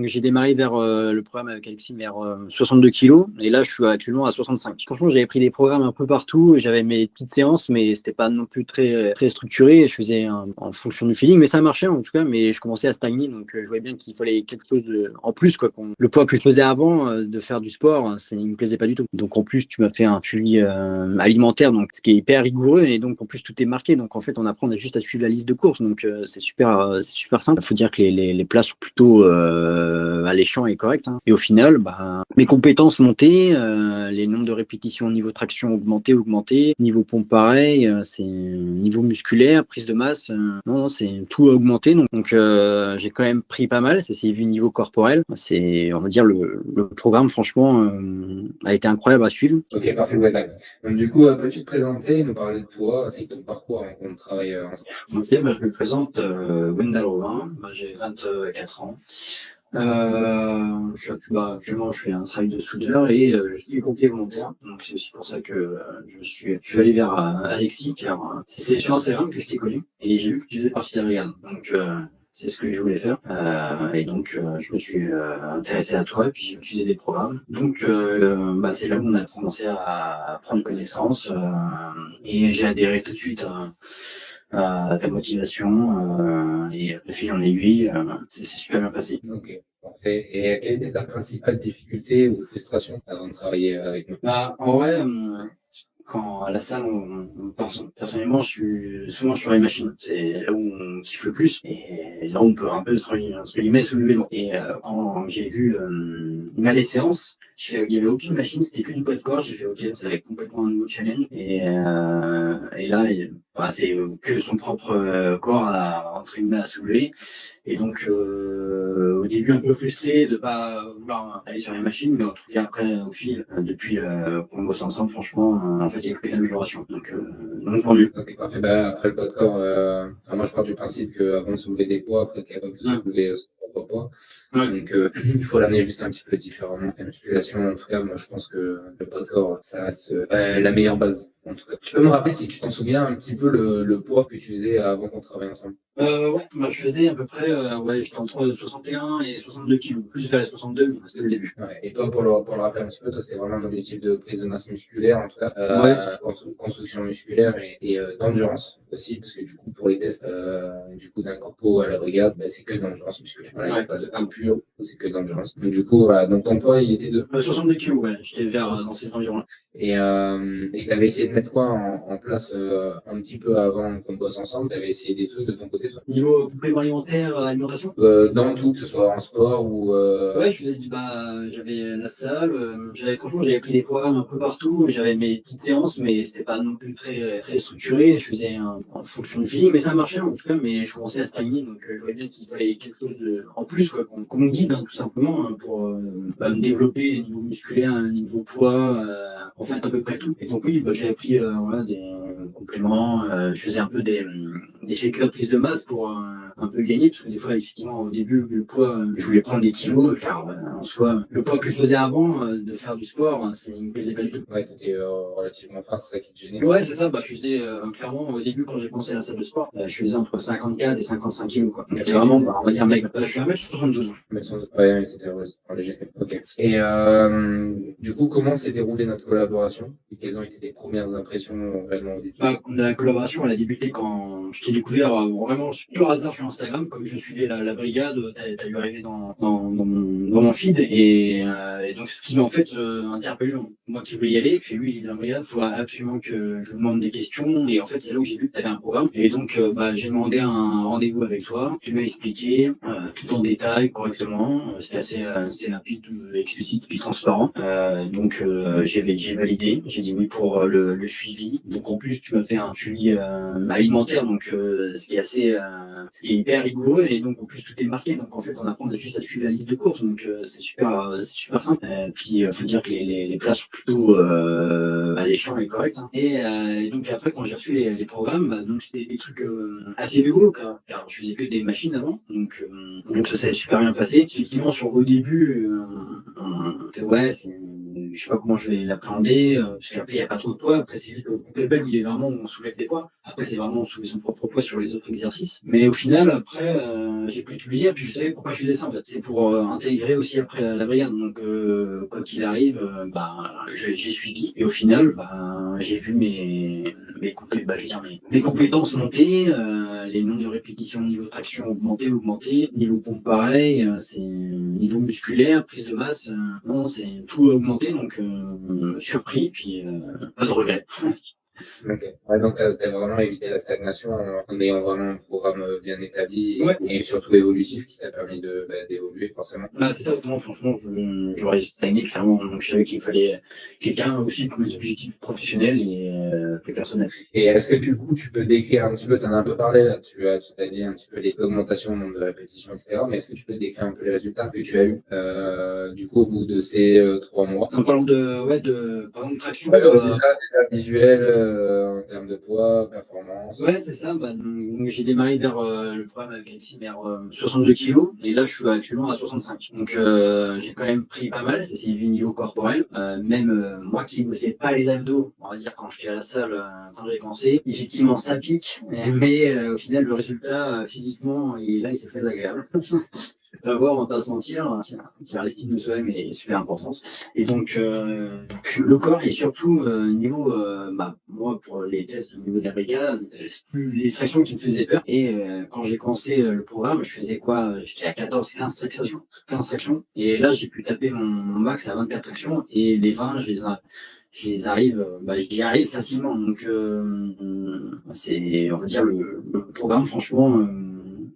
Donc j'ai démarré vers le programme avec Alexis vers 62 kilos et là je suis actuellement à 65. Franchement j'avais pris des programmes un peu partout, j'avais mes petites séances mais c'était pas non plus très structuré. Je faisais en fonction du feeling mais ça marchait en tout cas, mais je commençais à stagner donc je voyais bien qu'il fallait quelque chose en plus quoi. Le poids que je faisais avant de faire du sport, il me plaisait pas du tout. Donc en plus tu m'as fait un suivi alimentaire donc ce qui est hyper rigoureux et donc en plus tout est marqué donc en fait on apprend juste à suivre la liste de courses donc c'est super simple. Il faut dire que les plats sont plutôt alléchants et corrects hein. Et au final mes compétences montaient, les nombres de répétitions au niveau traction augmenté, niveau pompe pareil, c'est niveau musculaire, prise de masse, non c'est tout a augmenté donc j'ai quand même pris pas mal, ça s'est vu niveau corporel, c'est on va dire le programme franchement a été incroyable à suivre. Ok, parfait, ouais, d'accord. Donc, du coup, peux-tu te présenter, nous parler de toi, c'est ton parcours avant qu'on travaille ensemble? Ok, je me présente, Wendell Robin, j'ai 24 ans. Actuellement, je fais un travail de soudeur et je suis pompier volontaire. Donc c'est aussi pour ça que je suis allé vers Alexis, car c'est sur Instagram que je t'ai connu et j'ai vu que tu faisais partie des brigades. Donc c'est ce que je voulais faire. Et donc je me suis intéressé à toi et puis j'ai utilisé des programmes. Donc c'est là où on a commencé à prendre connaissance et j'ai adhéré tout de suite à ta motivation et de fil en aiguille, c'est super bien passé. Ok, parfait. Et quelle était ta principale difficulté ou frustration avant de travailler avec nous? En vrai, quand à la salle, personnellement, je suis souvent sur les machines. C'est là où on kiffe le plus. Et là, on peut un peu, entre guillemets, soulever lourd. Et quand j'ai vu les séances, il n'y avait aucune machine, c'était que du poids de corps. J'ai fait, ok, ça va être complètement un nouveau challenge. Et là, c'est que son propre corps entre guillemets, à soulever. Et donc, au début, un peu frustré de pas vouloir aller sur les machines, mais en tout cas, après, au fil, depuis qu'on bosse ensemble, franchement, en fait, il y a que des améliorations. Donc, tant mieux. Ok, parfait. Après le poids de corps, moi je pars du principe qu'avant de soulever des poids, il faut être capable de soulever son propre poids. Ouais. Donc il faut l'amener juste un petit peu différemment. La musculation, en tout cas, moi je pense que le poids de corps, ça reste la meilleure base. En tout cas. Tu peux me rappeler si tu t'en souviens un petit peu le poids que tu faisais avant qu'on travaille ensemble? Je faisais à peu près, j'étais entre 61 et 62 kilos, plus vers les 62, mais c'était le début. Ouais. Et toi, pour le rappeler un petit peu, toi, c'est vraiment un objectif de prise de masse musculaire, en tout cas, construction musculaire et d'endurance aussi, parce que du coup, pour les tests du coup d'un corpo à la brigade, c'est que de l'endurance musculaire. Voilà, il n'y a pas de impur, c'est que de l'endurance. Donc du coup, voilà, donc ton poids, il était de 62 kilos, ouais, j'étais vers dans ces environs-là. et tu avais essayé de mettre quoi en place un petit peu avant qu'on bosse ensemble? Tu avais essayé des trucs de ton côté, toi? Niveau complément alimentaire, alimentation? Dans tout, que ce soit en sport ou Ouais, j'avais la salle, franchement, j'avais pris des programmes un peu partout, j'avais mes petites séances, mais c'était pas non plus très structuré. Je faisais en fonction du feeling, mais ça marchait en tout cas, mais je commençais à stagner, donc je voyais bien qu'il fallait quelque chose en plus, quoi, qu'on me guide, hein, tout simplement, hein, pour me développer niveau musculaire, niveau poids, en fait, à peu près tout. Et donc oui, j'avais pris des compléments, je faisais un peu des shakers de prise de masse pour un peu gagner, parce que des fois, effectivement, au début, le poids, je voulais prendre des kilos, car en soi, le poids que je faisais avant de faire du sport, il me plaisait pas du tout. ouais, tu étais relativement fin, c'est ça qui te gênait? Ouais, c'est ça, je faisais clairement, au début, quand j'ai commencé la salle de sport, je faisais entre 54 et 55 kilos, quoi. Donc, vraiment, on va dire maigre. Je suis 1m72. Ouais, t'étais léger. Ok. Et du coup, comment s'est déroulée notre collaboration? Et quelles ont été tes premières impressions réellement au début? La collaboration, elle a débuté quand je t'ai découvert vraiment sur hasard sur Instagram, comme je suivais la brigade, t'as dû arriver dans mon feed, et donc ce qui m'a en fait interpellé, moi qui voulais y aller, j'ai lui il est dans la brigade, il faut absolument que je lui demande des questions, et en fait c'est là où j'ai vu que tu avais un programme, et donc j'ai demandé un rendez-vous avec toi, tu m'as expliqué tout en détail, correctement, c'était assez rapide, explicite, puis transparent, donc j'ai validé, j'ai dit oui pour le suivi, donc en plus tu m'as fait un suivi alimentaire, donc ce qui est hyper rigoureux, et donc en plus tout est marqué, donc en fait on apprend juste à suivre la liste de courses, donc c'est super simple. Puis faut dire que les plats sont plutôt alléchants et corrects, hein. Et donc après quand j'ai reçu les programmes, donc c'était des trucs assez rigoureux, car je faisais que des machines avant, donc ça s'est super bien passé. Effectivement sur au début, ouais, je sais pas comment je vais l'appréhender, parce qu'après il n'y a pas trop de poids, après c'est juste le kettlebell où il est vraiment où on soulève des poids. Après, c'est vraiment soulever son propre poids sur les autres exercices. Mais au final, après, j'ai plus de plaisir. Puis je savais pourquoi je faisais ça, en fait. C'est pour intégrer aussi après la brigade. Donc, quoi qu'il arrive, j'ai suivi. Et au final, j'ai vu mes compétences monter, les nombres de répétitions au niveau traction augmenter. Niveau pompe pareil, c'est niveau musculaire, prise de masse, non, c'est tout augmenté. Donc, surpris, puis pas de regret. Ok. Ouais, donc t'as vraiment évité la stagnation en ayant vraiment un programme bien établi et surtout évolutif qui t'a permis d'évoluer forcément. C'est ça, moi, franchement, j'aurais stagné clairement. Donc je savais qu'il fallait quelqu'un aussi pour les objectifs professionnels et plus personnels. Et est-ce que du coup tu peux décrire un petit peu, t'en as un peu parlé là, tu as dit un petit peu l'augmentation du nombre de répétitions, etc. Mais est-ce que tu peux décrire un peu les résultats que tu as eu du coup au bout de ces 3 mois? En parlant par exemple, traction. Le résultat déjà visuel en termes de poids, performance. Ouais, c'est ça. Donc, j'ai démarré vers le programme avec Alexis vers 62 kilos et là je suis actuellement à 65. Donc j'ai quand même pris pas mal, c'est du niveau corporel. Même moi qui ne bossais pas les abdos, on va dire quand j'étais à la salle, quand j'ai commencé, effectivement ça pique, mais au final le résultat physiquement il s'est très agréable. D'avoir, on va pas se mentir, car l'estime de soi-même est super importante. Et donc, le corps est surtout niveau, moi pour les tests au niveau des brigades, c'est plus les tractions qui me faisaient peur. Et quand j'ai commencé le programme, je faisais quoi? J'étais à 14-15 tractions, 15 tractions. Et là, j'ai pu taper mon max à 24 tractions. Et les 20, j'y arrive facilement. Donc, c'est, on va dire, le programme, franchement,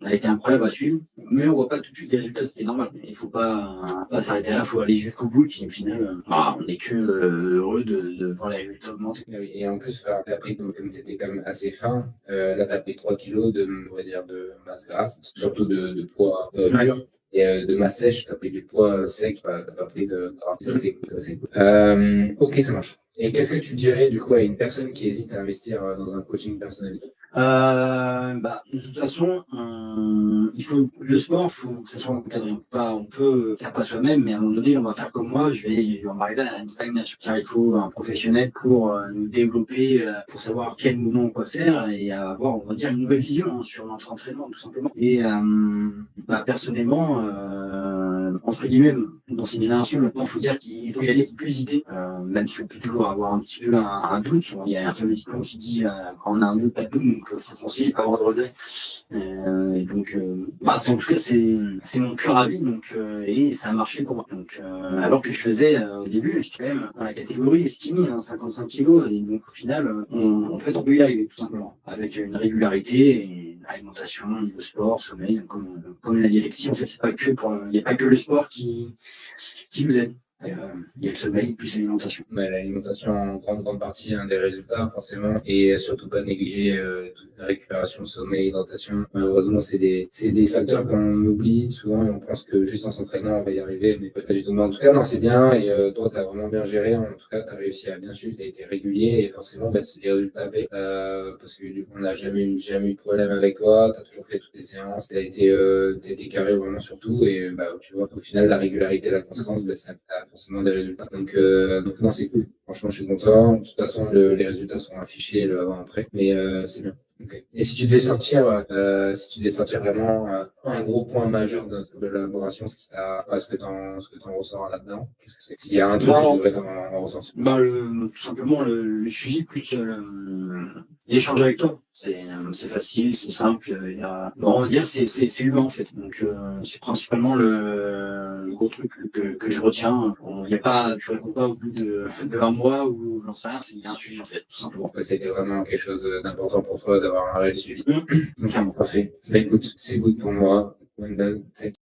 a été incroyable à suivre, mais on voit pas tout de suite les résultats, ce qui est normal. Il faut pas s'arrêter là, il faut aller jusqu'au bout, puis au final, on n'est que heureux de voir les résultats augmenter. Et en plus, t'as pris, donc, comme t'étais quand même assez fin, là t'as pris 3 kilos on va dire, de masse grasse, surtout de poids dur. Et de masse sèche, t'as pris du poids sec, t'as pas pris de gras. Ça c'est cool. Ok, ça marche. Et qu'est-ce que tu dirais du coup à une personne qui hésite à investir dans un coaching personnel? De toute façon, le sport, faut que ça soit encadré. On peut faire pas soi-même, mais à un moment donné, on va faire comme moi, on va arriver à une stagnation. Car il faut un professionnel pour nous développer, pour savoir quel mouvement on peut faire et avoir, on va dire, une nouvelle vision sur notre entraînement, tout simplement. Et personnellement, entre guillemets, dans cette génération, maintenant, il faut dire qu'il faut y aller, il faut plus hésiter, même si on peut toujours avoir un petit peu un doute. Il y a un fameux diplôme qui dit quand on a un doute, pas de doute, donc faut foncer, pas avoir de regrets. En tout cas, c'est mon pur avis, donc et ça a marché pour moi. Donc alors que je faisais au début, j'étais quand même dans la catégorie skinny, 55 kilos, et donc au final, on peut y arriver tout simplement, avec une régularité et alimentation, niveau sport, sommeil, comme l'a dit Alexis, en fait, il n'y a pas que le sport qui nous aide. Il y a le sommeil plus l'alimentation. L'alimentation en grande partie des résultats forcément, et surtout pas négliger toute la récupération, sommeil, hydratation. Malheureusement, c'est des facteurs qu'on oublie souvent et on pense que juste en s'entraînant on va y arriver, mais pas du tout. Mais en tout cas, non, c'est bien, et toi t'as vraiment bien géré. En tout cas, t'as réussi à bien suivre, t'as été régulier, et forcément c'est des résultats parce que du coup on n'a jamais eu de problème avec toi. T'as toujours fait toutes tes séances, t'as été carré vraiment sur tout, et tu vois au final la régularité, la constance, ça a forcément des résultats. Donc non, c'est cool. Franchement, je suis content. De toute façon, les résultats seront affichés le avant-après, mais c'est bien. Okay. Et si tu devais sortir vraiment un gros point majeur de notre collaboration, ce que t'en ressors là-dedans, qu'est-ce que c'est? S'il y a un truc que je devrais t'en ressortir. Tout simplement le suivi plus l'échange avec toi. C'est facile, c'est simple. On va dire c'est humain en fait. Donc c'est principalement le gros truc que je retiens. Tu réponds pas au bout de 1 mois ou j'en sais rien. C'est un suivi en fait, tout simplement. C'était vraiment quelque chose d'important pour toi d'avoir un réel suivi. Donc parfait. Écoute, c'est good pour moi.